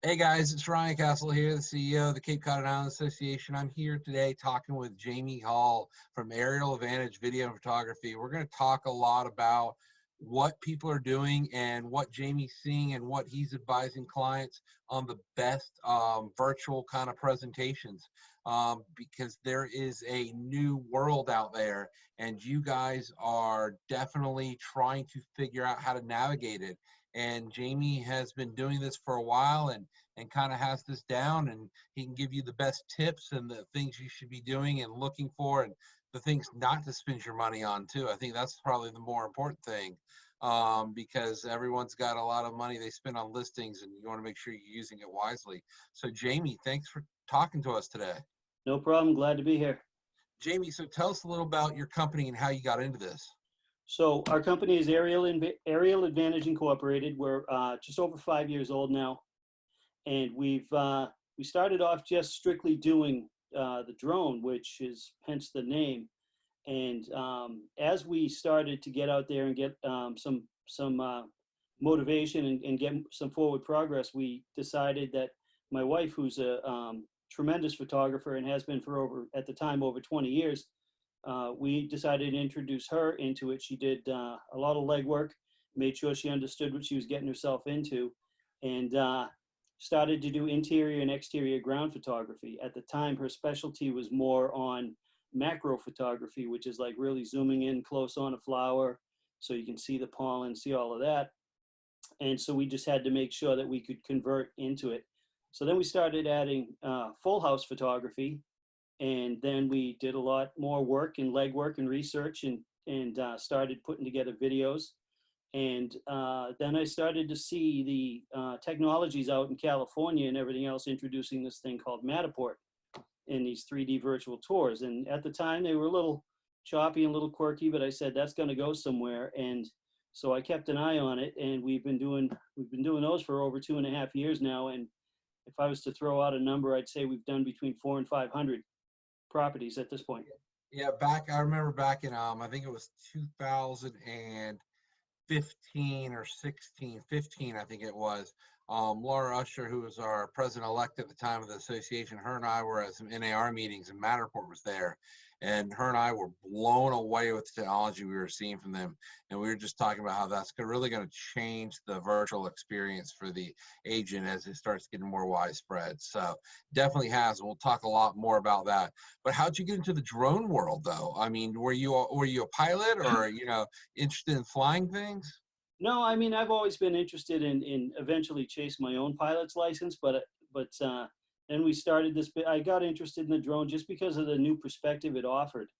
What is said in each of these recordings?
Hey guys, it's Ryan Castle here, the CEO of the Cape Cod and Island Association. I'm here today talking with Jamie Hall from Aerial Advantage Video and Photography. We're going to talk a lot about what people are doing and what Jamie's seeing and what he's advising clients on the best virtual kind of presentations, because there is a new world out there and you guys are definitely trying to figure out how to navigate it. And Jamie has been doing this for a while and kind of has this down, and he can give you the best tips and the things you should be doing and looking for, and the things not to spend your money on too. I think that's probably the more important thing, because everyone's got a lot of money they spend on listings and you want to make sure you're using it wisely. So Jamie, thanks for talking to us today. No problem. Glad to be here. Jamie, so tell us a little about your company and how you got into this. So our company is Aerial Advantage Incorporated. We're just over 5 years old now, and we started off just strictly doing the drone, which is hence the name. And as we started to get out there and get some motivation and get some forward progress, we decided that my wife, who's a tremendous photographer and has been for at the time, over 20 years, we decided to introduce her into it. She did a lot of legwork, made sure she understood what she was getting herself into, and started to do interior and exterior ground photography. At the time, her specialty was more on macro photography, which is like really zooming in close on a flower so you can see the pollen, see all of that. And so we just had to make sure that we could convert into it. So then we started adding full house photography, and then we did a lot more work and legwork and research, and started putting together videos. And then I started to see the technologies out in California and everything else introducing this thing called Matterport in these 3D virtual tours. And at the time they were a little choppy and a little quirky, but I said that's going to go somewhere. And so I kept an eye on it, and we've been doing those for over 2.5 years now. And if I was to throw out a number, I'd say we've done between 400 and 500 properties at this point. Yeah, I remember back in I think it was 2015 or 16, 15, I think it was. Laura Usher, who was our president-elect at the time of the association, her and I were at some NAR meetings, and Matterport was there. And her and I were blown away with the technology we were seeing from them. And we were just talking about how that's really going to change the virtual experience for the agent as it starts getting more widespread. So definitely has. And we'll talk a lot more about that. But how'd you get into the drone world, though? I mean, were you a pilot, or interested in flying things? No, I mean, I've always been interested in eventually chase my own pilot's license, but then we started this. I got interested in the drone just because of the new perspective it offered.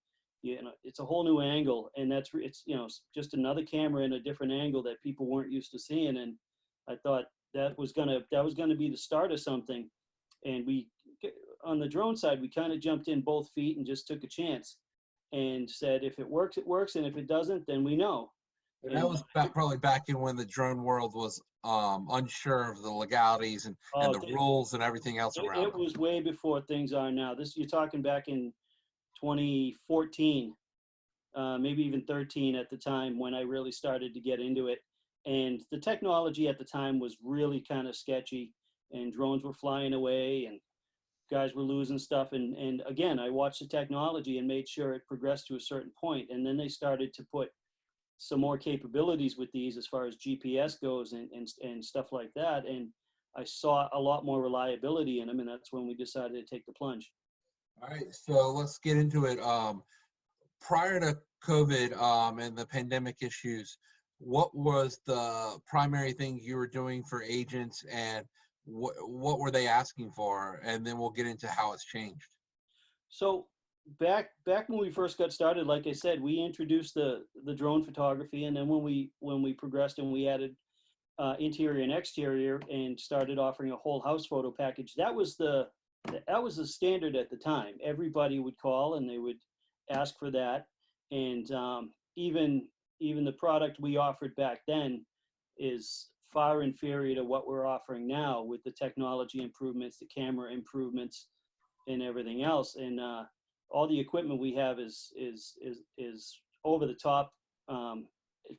It's a whole new angle, and it's just another camera in a different angle that people weren't used to seeing. And I thought that was gonna be the start of something. And on the drone side, we kind of jumped in both feet and just took a chance and said, if it works, it works, and if it doesn't, then we know. And that And was probably back in when the drone world was unsure of the legalities and oh, the rules and everything else around it them. was way before things are now. This, you're talking back in 2014, maybe even 13 at the time when I really started to get into it. And the technology at the time was really kind of sketchy, and drones were flying away and guys were losing stuff. And again, I watched the technology and made sure it progressed to a certain point. And then they started to put some more capabilities with these as far as GPS goes and stuff like that. And I saw a lot more reliability in them, and that's when we decided to take the plunge. All right, so let's get into it. Prior to COVID and the pandemic issues, what was the primary thing you were doing for agents, and what were they asking for? And then we'll get into how it's changed. So back when we first got started, like I said, we introduced the drone photography, and then when we progressed and we added interior and exterior and started offering a whole house photo package, that was the standard at the time. Everybody would call and they would ask for that. And even the product we offered back then is far inferior to what we're offering now with the technology improvements, the camera improvements, and everything else. And all the equipment we have is over the top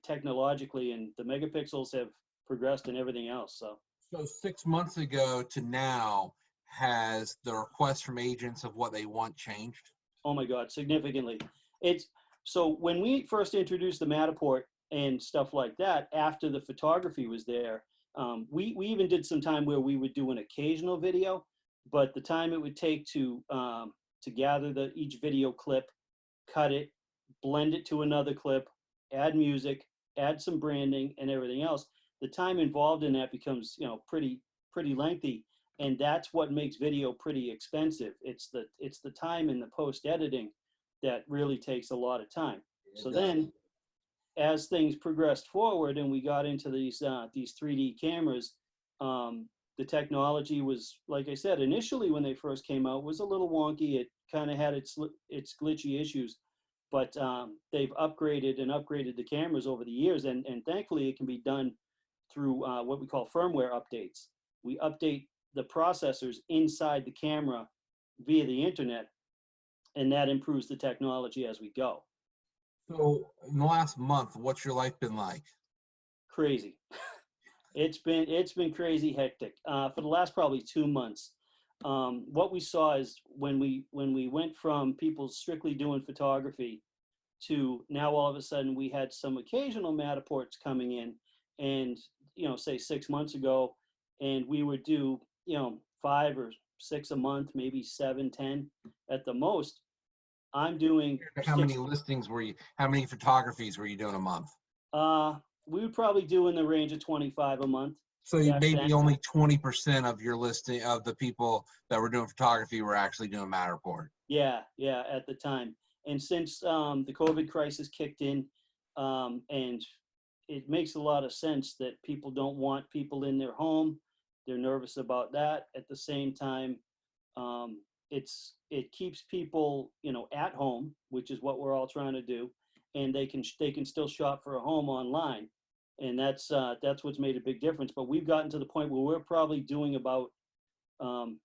technologically, and the megapixels have progressed and everything else. So So 6 months ago to now, has the request from agents of what they want changed? Oh my God, significantly. It's so when we first introduced the Matterport and stuff like that, after the photography was there, we even did some time where we would do an occasional video, but the time it would take to gather each video clip, cut it, blend it to another clip, add music, add some branding and everything else, the time involved in that becomes, pretty lengthy. And that's what makes video pretty expensive. It's the time in the post editing that really takes a lot of time. It So does. then as things progressed forward and we got into these 3D cameras, the technology was, like I said, initially when they first came out, was a little wonky. It kind of had its glitchy issues, but they've upgraded and upgraded the cameras over the years, and thankfully it can be done through what we call firmware updates. We update the processors inside the camera via the internet, and that improves the technology as we go. So in the last month, what's your life been like? Crazy. It's been crazy hectic for the last probably 2 months. What we saw is when we went from people strictly doing photography to now all of a sudden we had some occasional Matterports coming in, and say 6 months ago, and we would do 5 or 6 a month, maybe 7, 10 at the most. I'm doing How many 6. listings were you, how many photographies were you doing a month? We would probably do in the range of 25 a month So back maybe then. only 20% of your listing of the people that were doing photography were actually doing Matterport. Yeah, yeah, at the time. And since the COVID crisis kicked in, and it makes a lot of sense that people don't want people in their home. They're nervous about that. At the same time, it keeps people, at home, which is what we're all trying to do, and they can still shop for a home online, and that's what's made a big difference. But we've gotten to the point where we're probably doing about um,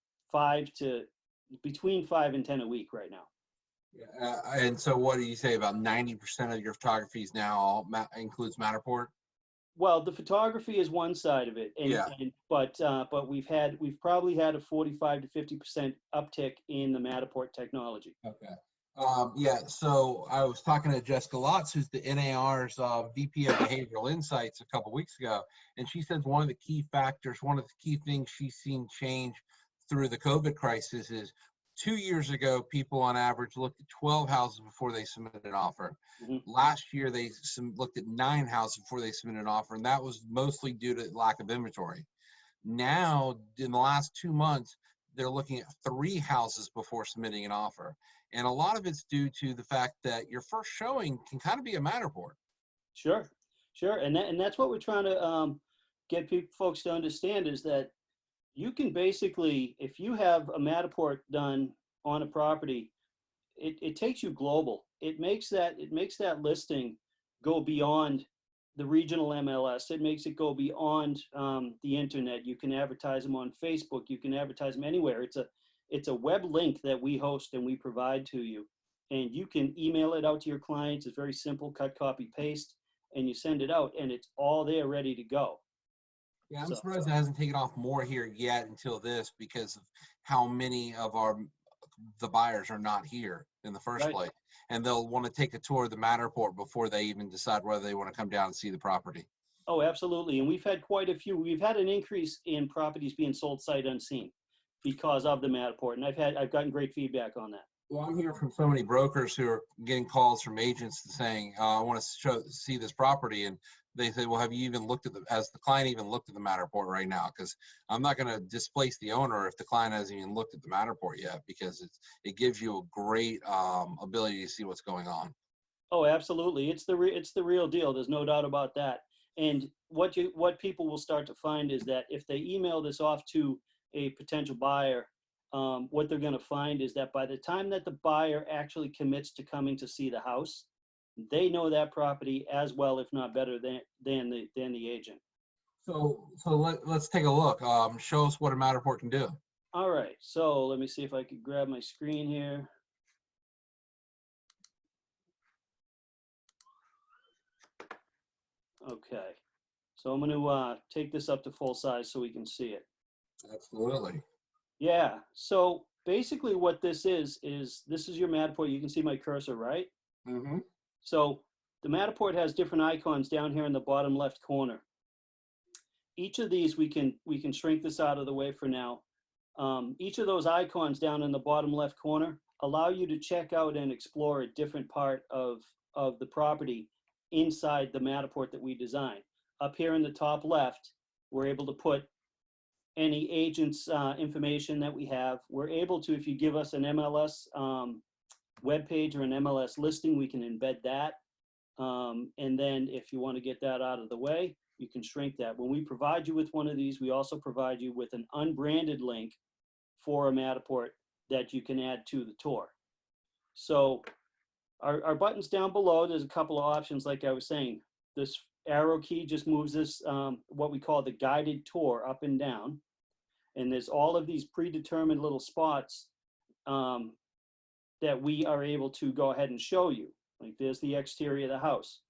between 5 and 10 a week right now. And so what do you say, about 90% of your photographies now includes Matterport? Well, the photography is one side of it, Yeah. but we've probably had a 45 to 50% uptick in the Matterport technology. Okay. Yeah, so I was talking to Jessica Lotz, who's the NAR's VP of Behavioral Insights a couple weeks ago, and she says one of the key factors, one of the key things she's seen change through the COVID crisis is 2 years ago, people on average looked at 12 houses before they submitted an offer. Mhm. Last year, they looked at 9 houses before they submitted an offer, and that was mostly due to lack of inventory. Now, in the last 2 months, they're looking at 3 houses before submitting an offer. And a lot of it's due to the fact that your first showing can kind of be a Matterport. Sure, sure, and that's what we're trying to get folks to understand, is that you can basically, if you have a Matterport done on a property, it takes you global. It makes that listing go beyond the regional MLS. It makes it go beyond the internet. You can advertise them on Facebook. You can advertise them anywhere. It's a web link that we host and we provide to you, and you can email it out to your clients. It's very simple: cut, copy, paste, and you send it out, and it's all there ready to go. Yeah, I'm So surprised it hasn't taken off more here yet until this, because of how many of the buyers are not here in the first right. place, and they'll want to take a tour of the Matterport before they even decide whether they want to come down and see the property. Oh, absolutely. And we've had quite a few. We've had an increase in properties being sold sight unseen because of the Matterport, and I've gotten great feedback on that. Well, I'm hearing from so many brokers who are getting calls from agents saying, I want to see this property. And they say, well, have you even looked at has the client even looked at the Matterport right now? Because I'm not going to displace the owner if the client hasn't even looked at the Matterport yet, because it gives you a great ability to see what's going on. Oh, absolutely. It's the real deal. There's no doubt about that. And what people will start to find is that if they email this off to a potential buyer, what they're going to find is that by the time that the buyer actually commits to coming to see the house, they know that property as well, if not better than the agent. So let's take a look. Show us what a Matterport can do. All right. So let me see if I could grab my screen here. Okay. So I'm going to take this up to full size so we can see it. Absolutely. Yeah. So basically what this is this is your Matterport. You can see my cursor, right? Mm-hmm. So the Matterport has different icons down here in the bottom left corner. Each of these, we can shrink this out of the way for now. Each of those icons down in the bottom left corner allow you to check out and explore a different part of the property inside the Matterport that we designed. Up here in the top left, we're able to put any agent's information that we have. We're able to, if you give us an MLS web page or an MLS listing, we can embed that. And then if you want to get that out of the way, you can shrink that. When we provide you with one of these, we also provide you with an unbranded link for a Matterport that you can add to the tour. So our buttons down below, there's a couple of options like I was saying. This arrow key just moves this, what we call the guided tour, up and down. And there's all of these predetermined little spots that we are able to go ahead and show you. Like there's the exterior of the house.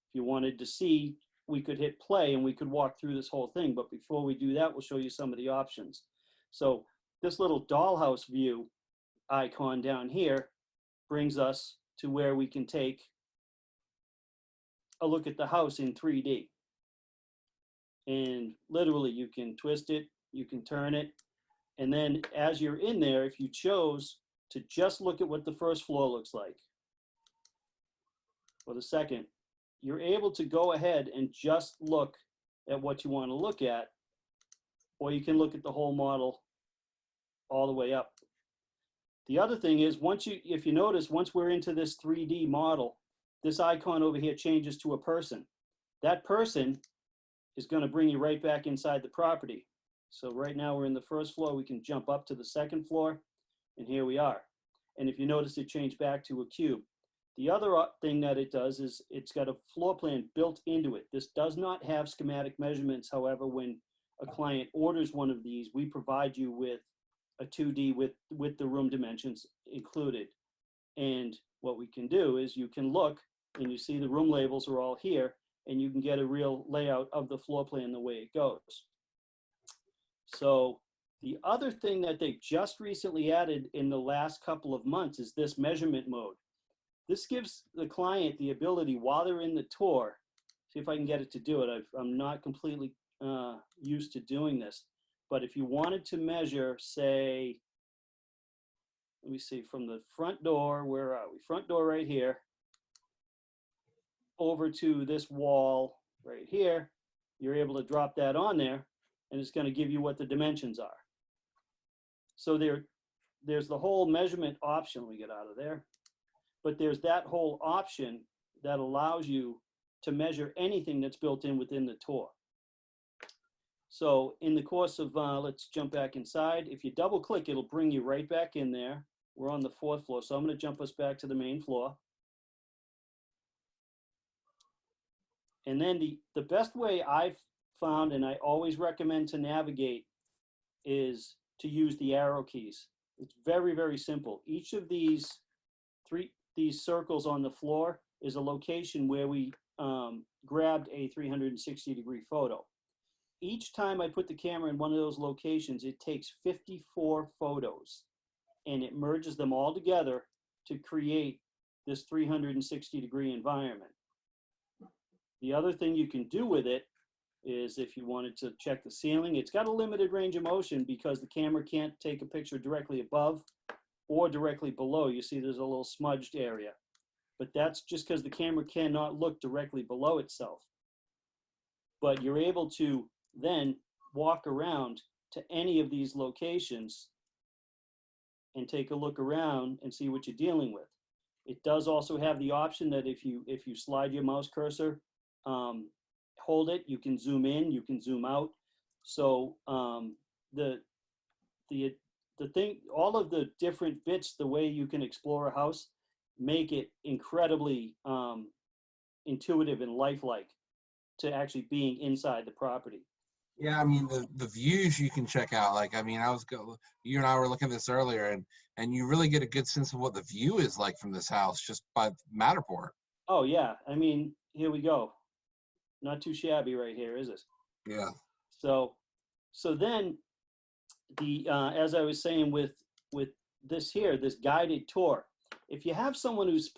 If you wanted to see, we could hit play and we could walk through this whole thing. But before we do that, we'll show you some of the options. So this little dollhouse view icon down here brings us to where we can take a look at the house in 3D. And literally you can twist it, you can turn it. And then as you're in there, if you chose to just look at what the first floor looks like, or the second, you're able to go ahead and just look at what you want to look at, or you can look at the whole model all the way up. The other thing is, if you notice, once we're into this 3D model, this icon over here changes to a person. That person is going to bring you right back inside the property. So right now we're in the first floor. We can jump up to the second floor, and here we are. And if you notice, it changed back to a cube. The other thing that it does is it's got a floor plan built into it. This does not have schematic measurements. However, when a client orders one of these, we provide you with a 2D with the room dimensions included. And what we can do is you can look and you see the room labels are all here, and you can get a real layout of the floor plan the way it goes. So the other thing that they just recently added in the last couple of months is this measurement mode. This gives the client the ability while they're in the tour, see if I can get it to do it. I'm not completely used to doing this, but if you wanted to measure, say, let me see, from the front door, where are we? Front door right here, over to this wall right here, you're able to drop that on there, and it's going to give you what the dimensions are. So there's the whole measurement option. We get out of there. But there's that whole option that allows you to measure anything that's built in within the tour. So in the course of, let's jump back inside. If you double click, it'll bring you right back in there. We're on the 4th floor. So I'm going to jump us back to the main floor. And then the best way I've found, and I always recommend to navigate, is to use the arrow keys. It's very, very simple. Each of these circles on the floor is a location where we grabbed a 360-degree photo. Each time I put the camera in one of those locations, it takes 54 photos, and it merges them all together to create this 360-degree environment. The other thing you can do with it is if you wanted to check the ceiling, it's got a limited range of motion because the camera can't take a picture directly above or directly below. You see there's a little smudged area, but that's just because the camera cannot look directly below itself. But you're able to then walk around to any of these locations and take a look around and see what you're dealing with. It does also have the option that if you slide your mouse cursor, hold it, you can zoom in, you can zoom out. So the thing, all of the different bits, the way you can explore a house, make it incredibly intuitive and lifelike to actually being inside the property. Yeah, I mean the views you can check out. Like, I mean, you and I were looking at this earlier, and you really get a good sense of what the view is like from this house just by Matterport. Oh yeah, I mean, here we go. Not too shabby right here, is it? Yeah. So, so then as I was saying with this here, this guided tour, if you have someone who's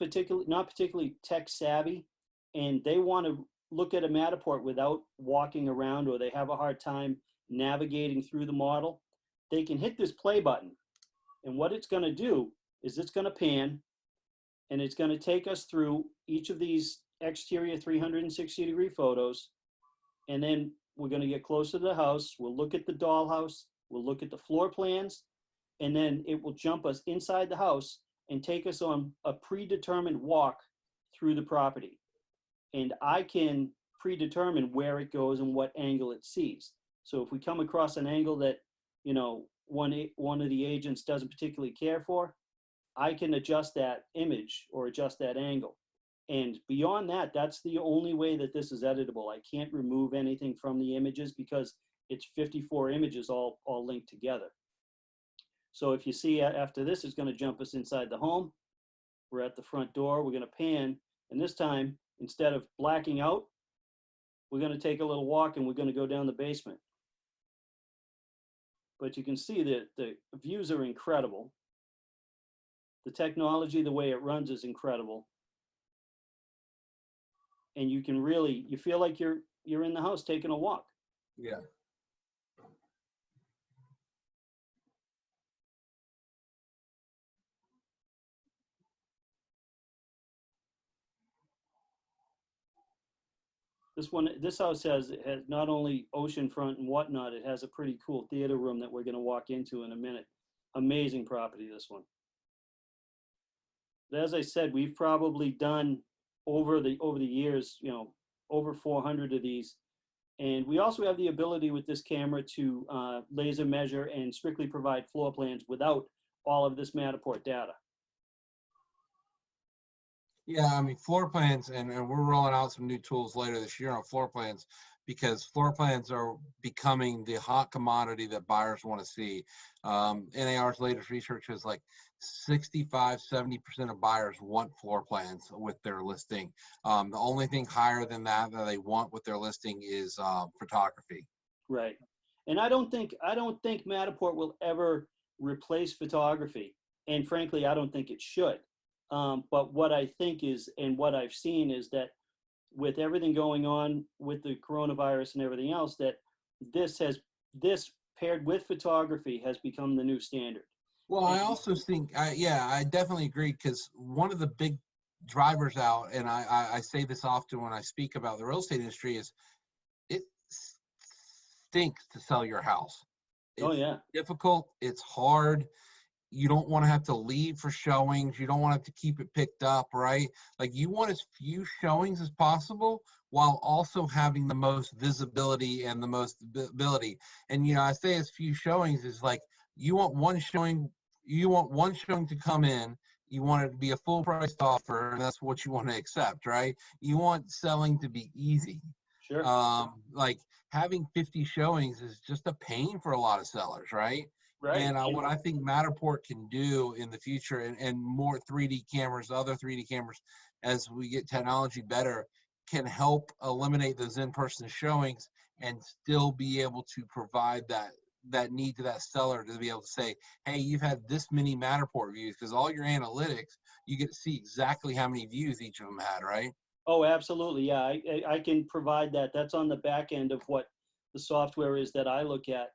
not particularly tech savvy, and they want to look at a Matterport without walking around, or they have a hard time navigating through the model, they can hit this play button. And what it's going to do is it's going to pan, and it's going to take us through each of these exterior 360-degree photos. And then we're going to get closer to the house. We'll look at the dollhouse. We'll look at the floor plans. And then it will jump us inside the house and take us on a predetermined walk through the property. And I can predetermine where it goes and what angle it sees. So if we come across an angle that, you know, one of the agents doesn't particularly care for, I can adjust that image or adjust that angle. And beyond that, that's the only way that this is editable. I can't remove anything from the images because it's 54 images all linked together. So if you see after this, it's going to jump us inside the home. We're at the front door. We're going to pan. And this time, instead of blacking out, we're going to take a little walk and we're going to go down the basement. But you can see that the views are incredible. The technology, the way it runs is incredible. And you can really, you feel like you're in the house taking a walk. Yeah. This house has not only oceanfront and whatnot, it has a pretty cool theater room that we're going to walk into in a minute. Amazing property, this one. But as I said, we've probably done over the years, you know, over 400 of these. And we also have the ability with this camera to laser measure and strictly provide floor plans without all of this Matterport data. Yeah, I mean, floor plans, and we're rolling out some new tools later this year on floor plans, because floor plans are becoming the hot commodity that buyers want to see. NAR's latest research is like 65–70% of buyers want floor plans with their listing. The only thing higher than that they want with their listing is photography. Right. And I don't think Matterport will ever replace photography. And frankly, I don't think it should. But what I think is, and what I've seen is that with everything going on with the coronavirus and everything else, that this paired with photography has become the new standard. Well, I also think, yeah, I definitely agree, because one of the big drivers out, and I say this often when I speak about the real estate industry, is it stinks to sell your house. Oh yeah. Difficult. It's hard. You don't want to have to leave for showings. You don't want to have to keep it picked up, right? Like, you want as few showings as possible while also having the most visibility and the most ability. And, you know, I say as few showings is like, you want one showing to come in. You want it to be a full price offer, and that's what you want to accept, right? You want selling to be easy. Sure. Like, having 50 showings is just a pain for a lot of sellers, right? Right. And what I think Matterport can do in the future, and more 3D cameras, other 3D cameras, as we get technology better, can help eliminate those in-person showings and still be able to provide that need to that seller to be able to say, hey, you've had this many Matterport views, because all your analytics, you get to see exactly how many views each of them had, right? Oh, absolutely. Yeah, I can provide that. That's on the back end of what the software is that I look at.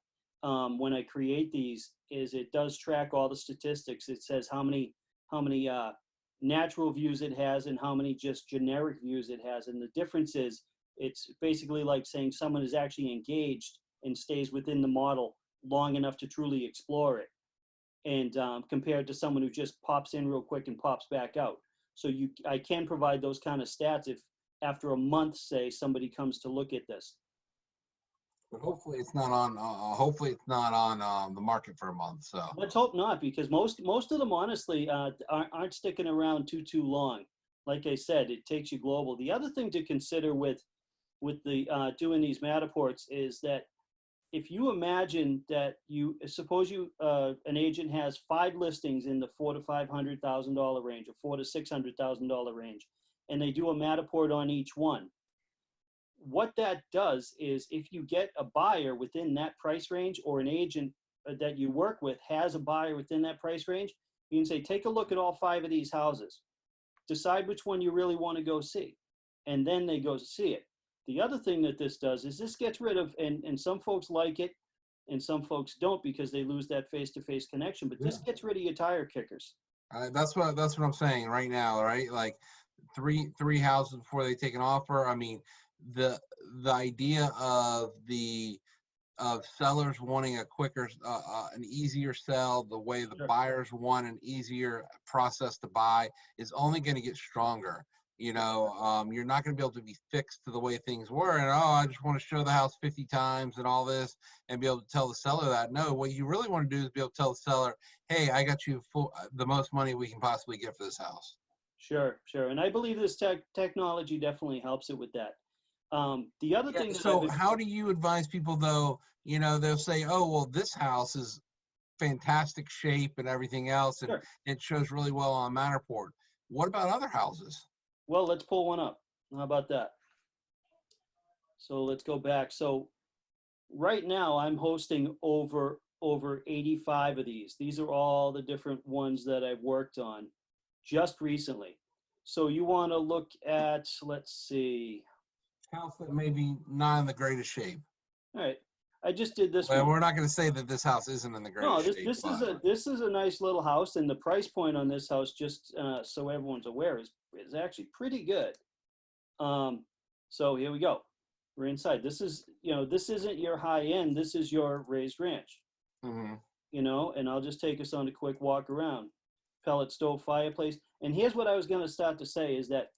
When I create these, is it does track all the statistics. It says how many natural views it has and how many just generic views it has. And the difference is, it's basically like saying someone is actually engaged and stays within the model long enough to truly explore it, and compared to someone who just pops in real quick and pops back out. So I can provide those kind of stats if after a month, say, somebody comes to look at this. But hopefully it's not on. Hopefully it's not on the market for a month. So let's hope not, because most of them honestly aren't sticking around too long. Like I said, it takes you global. The other thing to consider with the doing these Matterports is that if you imagine that suppose an agent has 5 listings in the $400,000 to $500,000 range, or $400,000 to $600,000 range, and they do a Matterport on each one. what that does is if you get a buyer within that price range, or an agent that you work with has a buyer within that price range, you can say, take a look at all 5 of these houses. Decide which one you really want to go see. And then they go see it. The other thing that this does is this gets rid of, and some folks like it and some folks don't because they lose that face-to-face connection, but this gets rid of your tire kickers. That's what I'm saying right now, right? Like three houses before they take an offer. I mean, the idea of sellers wanting a quicker, an easier sell, the way the Sure. buyers want an easier process to buy is only going to get stronger. You know, you're not going to be able to be fixed to the way things were. And, oh, I just want to show the house 50 times and all this and be able to tell the seller that. No, what you really want to do is be able to tell the seller, hey, I got you the most money we can possibly get for this house. Sure, sure. And I believe this technology definitely helps it with that. The other thing that So how do you advise people, though? You know, they'll say, oh, well, this house is fantastic shape and everything else, and Sure. it shows really well on Matterport. What about other houses? Well, let's pull one up. How about that? So let's go back. So right now I'm hosting over 85 of these. These are all the different ones that I've worked on just recently. So you want to look at, let's see. House that may be not in the greatest shape. All right. I just did this Well, one. we're not going to say that this house isn't in the No, greatest shape. this is a nice little house, and the price point on this house, just so everyone's aware, is actually pretty good. So here we go. We're inside. This is, this isn't your high end. This is your raised ranch. Mm-hmm. And I'll just take us on a quick walk around. Pellet stove, fireplace. And here's what I was going to start to say is that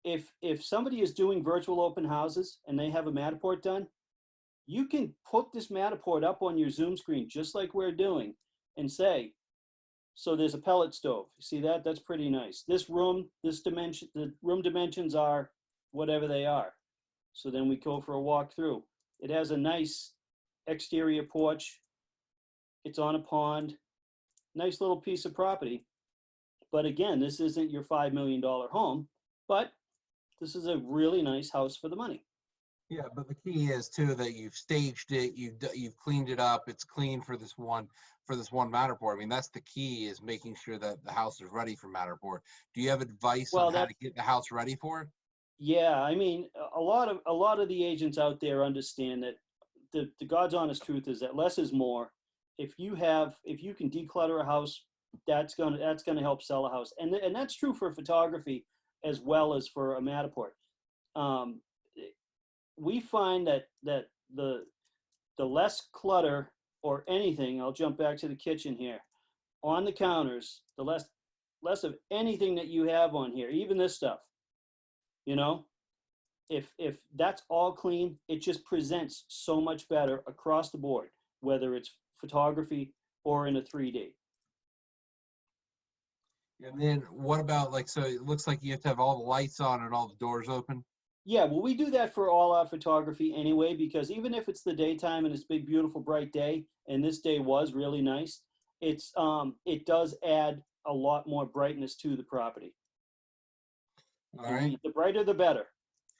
if somebody is doing virtual open houses and they have a Matterport done, you can put this Matterport up on your Zoom screen, just like we're doing, and say, so there's a pellet stove. You see that? That's pretty nice. This room, the room dimensions are whatever they are. So then we go for a walk through. It has a nice exterior porch. It's on a pond. Nice little piece of property. But again, this isn't your $5 million home, but this is a really nice house for the money. Yeah, but the key is too that you've staged it, you've cleaned it up, it's clean for this one Matterport. I mean, that's the key, is making sure that the house is ready for Matterport. Do you have advice on how to get the house ready for it? Yeah, I mean, a lot of the agents out there understand that the God's honest truth is that less is more. If you can declutter a house, that's gonna help sell a house, and that's true for photography as well as for a Matterport. We find that the less clutter or anything, I'll jump back to the kitchen here, on the counters, the less of anything that you have on here, even this stuff, if that's all clean, it just presents so much better across the board, whether it's photography or in a 3D. And then what about, so it looks like you have to have all the lights on and all the doors open? Yeah, well, we do that for all our photography anyway, because even if it's the daytime and it's a big, beautiful, bright day, and this day was really nice, it does add a lot more brightness to the property. All right. The brighter, the better.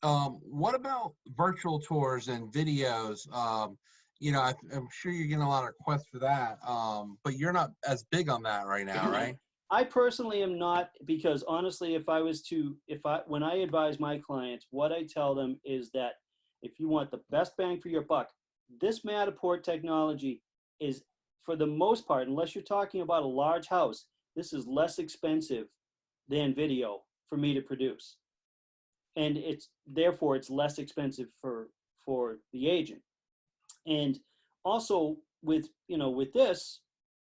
What about virtual tours and videos? I'm sure you're getting a lot of requests for that, but you're not as big on that right now, right? I personally am not, because honestly, when I advise my clients, what I tell them is that if you want the best bang for your buck, this Matterport technology is, for the most part, unless you're talking about a large house, this is less expensive than video for me to produce. And therefore it's less expensive for the agent. And also with this,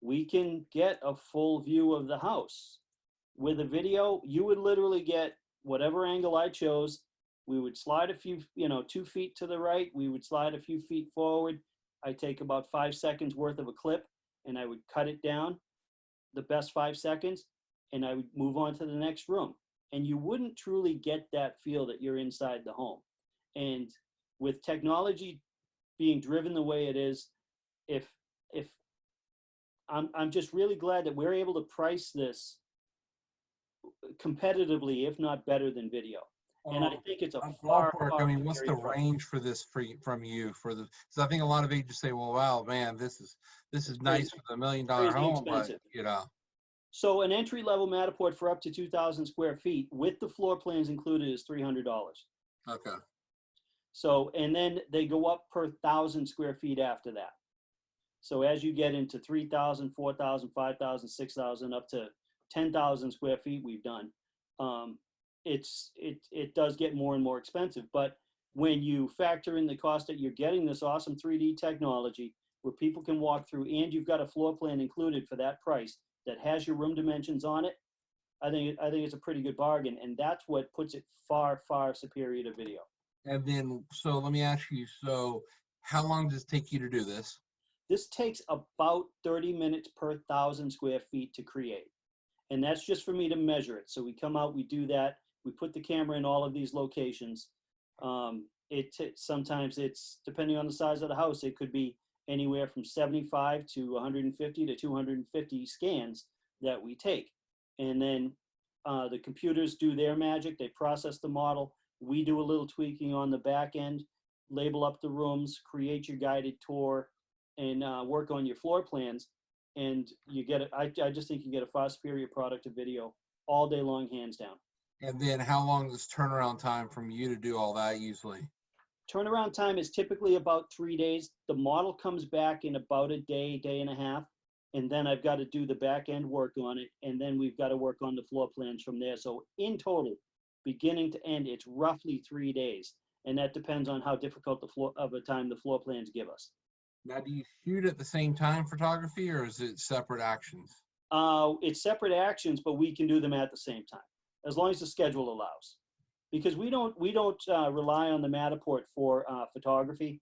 we can get a full view of the house. With a video, you would literally get whatever angle I chose. We would slide a few, 2 feet to the right. We would slide a few feet forward. I take about 5 seconds worth of a clip and I would cut it down, the best 5 seconds, and I would move on to the next room. And you wouldn't truly get that feel that you're inside the home. And with technology being driven the way it is, if I'm just really glad that we're able to price this competitively, if not better than video. And I think it's a A far, ballpark, I far mean, what's superior the product. range for this from you for the, because I think a lot of agents say, well, wow, man, this is It's nice crazy, for the $1 million crazy home, but expensive. you know, So an entry-level Matterport for up to 2,000 square feet with the floor plans included is $300. okay. So, and then they go up per 1,000 square feet after that. So as you get into 3,000, 4,000, 5,000, 6,000, up to 10,000 square feet we've done, it does get more and more expensive. But when you factor in the cost that you're getting this awesome 3D technology where people can walk through and you've got a floor plan included for that price that has your room dimensions on it, I think it's a pretty good bargain. And that's what puts it far, far superior to video. And then, so let me ask you, so how long does it take you to do this? This takes about 30 minutes per 1,000 square feet to create. And that's just for me to measure it. So we come out, we do that, we put the camera in all of these locations. Sometimes it's, depending on the size of the house, it could be anywhere from 75 to 150 to 250 scans that we take. And then the computers do their magic, they process the model. We do a little tweaking on the back end, label up the rooms, create your guided tour, and work on your floor plans. And you get it. I just think you get a far superior product of video all day long, hands down. And then how long is turnaround time from you to do all that usually? Turnaround time is typically about 3 days. The model comes back in about a day, day and a half. And then I've got to do the back end work on it. And then we've got to work on the floor plans from there. So in total, beginning to end, it's roughly 3 days. And that depends on how difficult of a time the floor plans give us. Now, do you shoot at the same time photography or is it separate actions? It's separate actions, but we can do them at the same time, as long as the schedule allows. Because we don't rely on the Matterport for photography.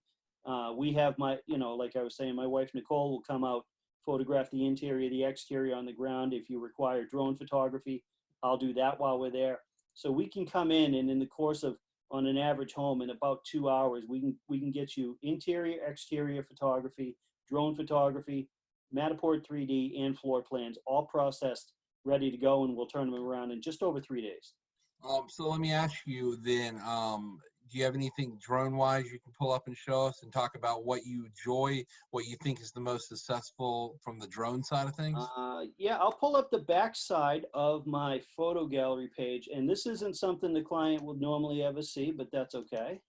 We have like I was saying, my wife Nicole will come out, photograph the interior, the exterior on the ground. If you require drone photography, I'll do that while we're there. So we can come in, and in the course of, on an average home, in about 2 hours, we can get you interior, exterior photography, drone photography, Matterport 3D, and floor plans, all processed, ready to go, and we'll turn them around in just over 3 days. So let me ask you then, do you have anything drone-wise you can pull up and show us and talk about what you enjoy, what you think is the most successful from the drone side of things? Yeah, I'll pull up the back side of my photo gallery page, and this isn't something the client would normally ever see, but that's okay.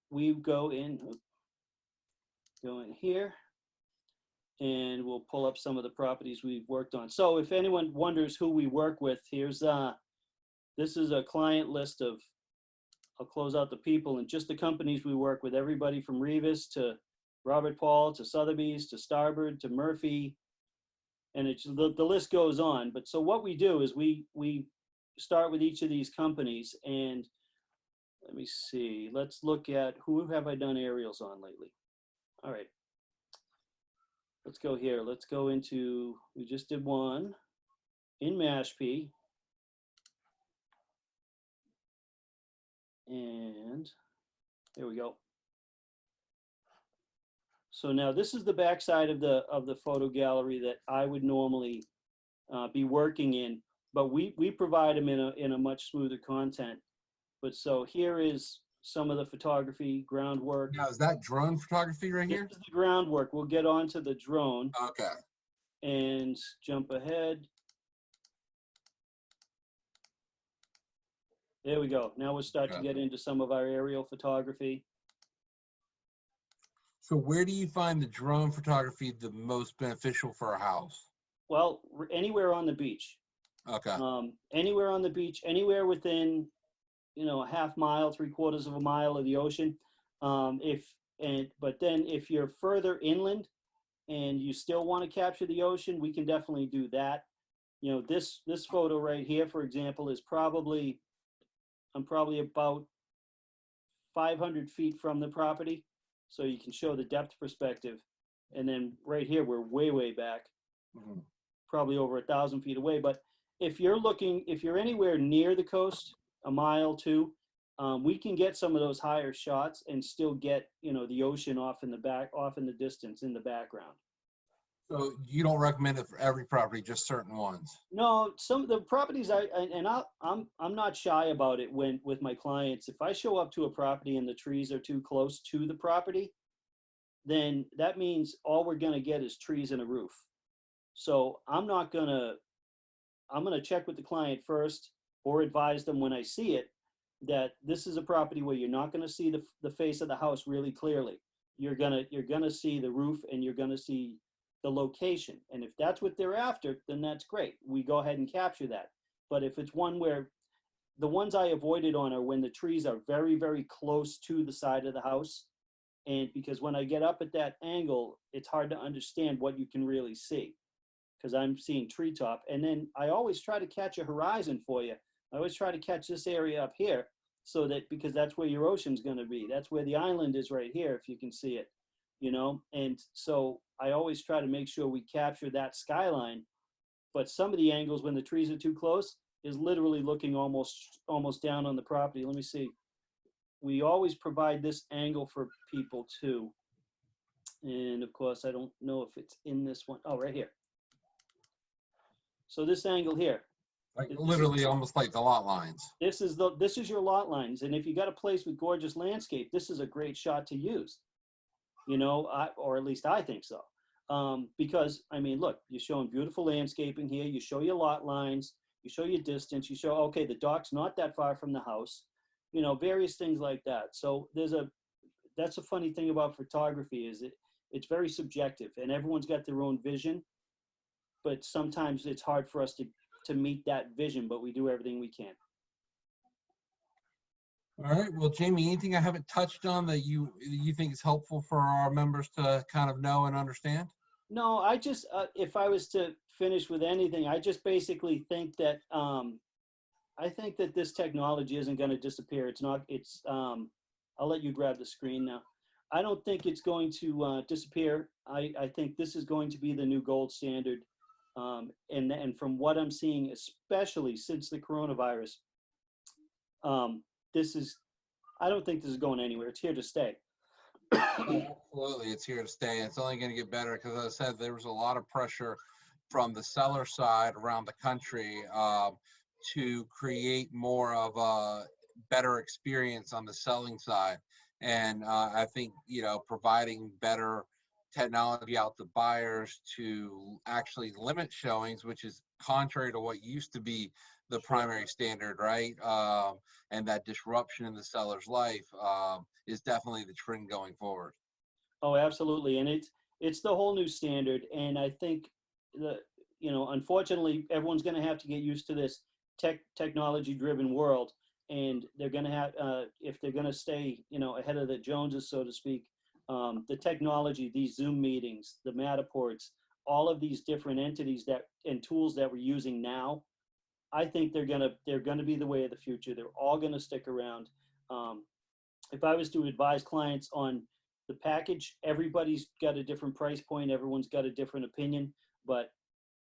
We go in here, and we'll pull up some of the properties we've worked on. So if anyone wonders who we work with, this is a client list of, I'll close out the people and just the companies we work with, everybody from Revis to Robert Paul to Sotheby's to Starboard to Murphy, and the list goes on. But so what we do is we start with each of these companies, and let me see, let's look at who have I done aerials on lately. All right, let's go here. Let's go into, we just did one in Mashpee. And there we go. So now this is the backside of the photo gallery that I would normally be working in, but we provide them in a much smoother content. But so here is some of the photography groundwork. Now, is that drone photography right here? This is the groundwork. We'll get onto the drone. Okay. And jump ahead. There we go. Now we'll start to get into some of our aerial photography. So where do you find the drone photography the most beneficial for a house? Well, anywhere on the beach. Okay. Anywhere on the beach, anywhere within, a half mile, 3/4 of a mile of the ocean. But then if you're further inland and you still want to capture the ocean, we can definitely do that. This photo right here, for example, is I'm probably about 500 feet from the property, so you can show the depth perspective. And then right here, we're way, way back, probably over 1,000 feet away. But if you're anywhere near the coast, a mile, 2, we can get some of those higher shots and still get, the ocean off in the distance, in the background. So you don't recommend it for every property, just certain ones. No, some of the properties I'm not shy about it when with my clients. If I show up to a property and the trees are too close to the property, then that means all we're gonna get is trees and a roof. So I'm gonna check with the client first or advise them when I see it that this is a property where you're not gonna see the face of the house really clearly. You're gonna see the roof and you're gonna see the location. And if that's what they're after, then that's great. We go ahead and capture that. But if it's one where the ones I avoided on are when the trees are very, very close to the side of the house. And because when I get up at that angle, it's hard to understand what you can really see because I'm seeing treetop. And then I always try to catch a horizon for you. I always try to catch this area up here so that because that's where your ocean's going to be. That's where the island is right here, if you can see it, you know? And so I always try to make sure we capture that skyline. But some of the angles when the trees are too close is literally looking almost down on the property. Let me see. We always provide this angle for people too. And of course, I don't know if it's in this one. Oh, right here. So this angle here, Like this is, literally almost like the lot lines. this is your lot lines. And if you got a place with gorgeous landscape, this is a great shot to use, you know, or at least I think so. Because I mean, look, you're showing beautiful landscaping here. You show your lot lines, you show your distance, you show, okay, the dock's not that far from the house, you know, various things like that. So that's a funny thing about photography is it's very subjective and everyone's got their own vision, but sometimes it's hard for us to meet that vision, but we do everything we can. All right. Well, Jamie, anything I haven't touched on that you think is helpful for our members to kind of know and understand? No, I just, if I was to finish with anything, I just basically think that, I think that this technology isn't going to disappear. It's not, I'll let you grab the screen now. I don't think it's going to disappear. I think this is going to be the new gold standard. And from what I'm seeing, especially since the coronavirus, this is, I don't think this is going anywhere. It's here to stay. Absolutely, it's here to stay. It's only going to get better because, as I said, there was a lot of pressure from the seller side around the country to create more of a better experience on the selling side. And I think, you know, providing better technology out to buyers to actually limit showings, which is contrary to what used to be the primary standard, right? And that disruption in the seller's life is definitely the trend going forward. Oh, absolutely. And it's the whole new standard. And I think the, you know, unfortunately, everyone's going to have to get used to this technology driven world. And they're going to have, if they're going to stay, you know, ahead of the Joneses, so to speak, the technology, these Zoom meetings, the Matterports, all of these different entities that and tools that we're using now, I think they're gonna be the way of the future. They're all gonna stick around. If I was to advise clients on the package, everybody's got a different price point. Everyone's got a different opinion, but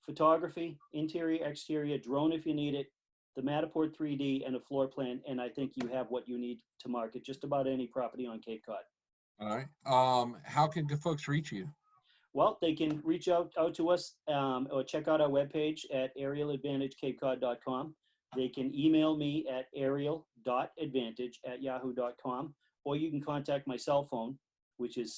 photography, interior, exterior, drone if you need it, the Matterport 3D, and a floor plan, and I think you have what you need to market just about any property on Cape Cod. All right. How can good folks reach you? Well, they can reach out to us or check out our webpage at aerialadvantagecapecod.com. They can email me at aerial.advantage@yahoo.com, or you can contact my cell phone, which is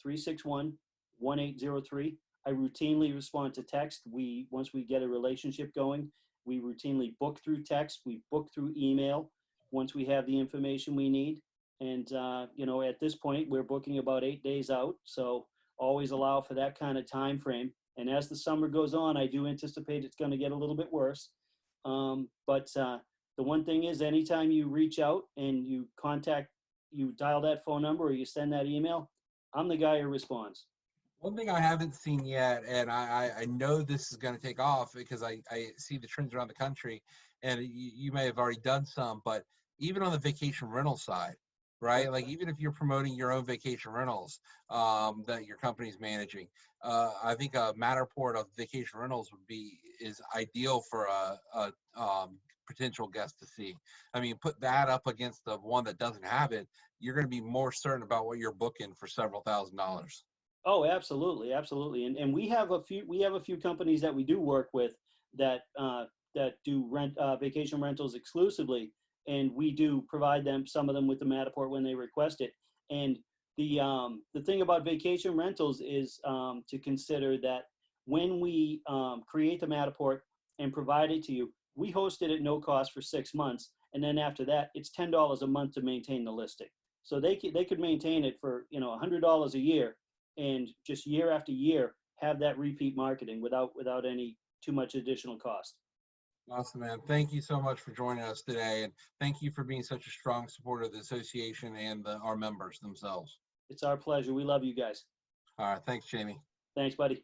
781-361-1803. I routinely respond to text. Once we get a relationship going, we routinely book through text, we book through email once we have the information we need. And, you know, at this point, we're booking about 8 days out. So always allow for that kind of time frame. And as the summer goes on, I do anticipate it's going to get a little bit worse. But the one thing is, anytime you reach out and you dial that phone number or you send that email, I'm the guy who responds. One thing I haven't seen yet, and I know this is going to take off because I see the trends around the country, and you may have already done some, but even on the vacation rental side, right? Like even if you're promoting your own vacation rentals that your company's managing, I think a Matterport of vacation rentals is ideal for a potential guest to see. I mean, put that up against the one that doesn't have it, you're going to be more certain about what you're booking for several $1,000s. Oh, absolutely, absolutely. And we have a few companies that we do work with that that do vacation rentals exclusively, and we do provide them some of them with the Matterport when they request it. And the thing about vacation rentals is to consider that when we create the Matterport and provide it to you, we host it at no cost for 6 months, and then after that, it's $10 a month to maintain the listing. So they could maintain it for $100 a year, and just year after year have that repeat marketing without any too much additional cost. Awesome, man. Thank you so much for joining us today. And thank you for being such a strong supporter of the association and our members themselves. It's our pleasure. We love you guys. All right. Thanks, Jamie. Thanks, buddy.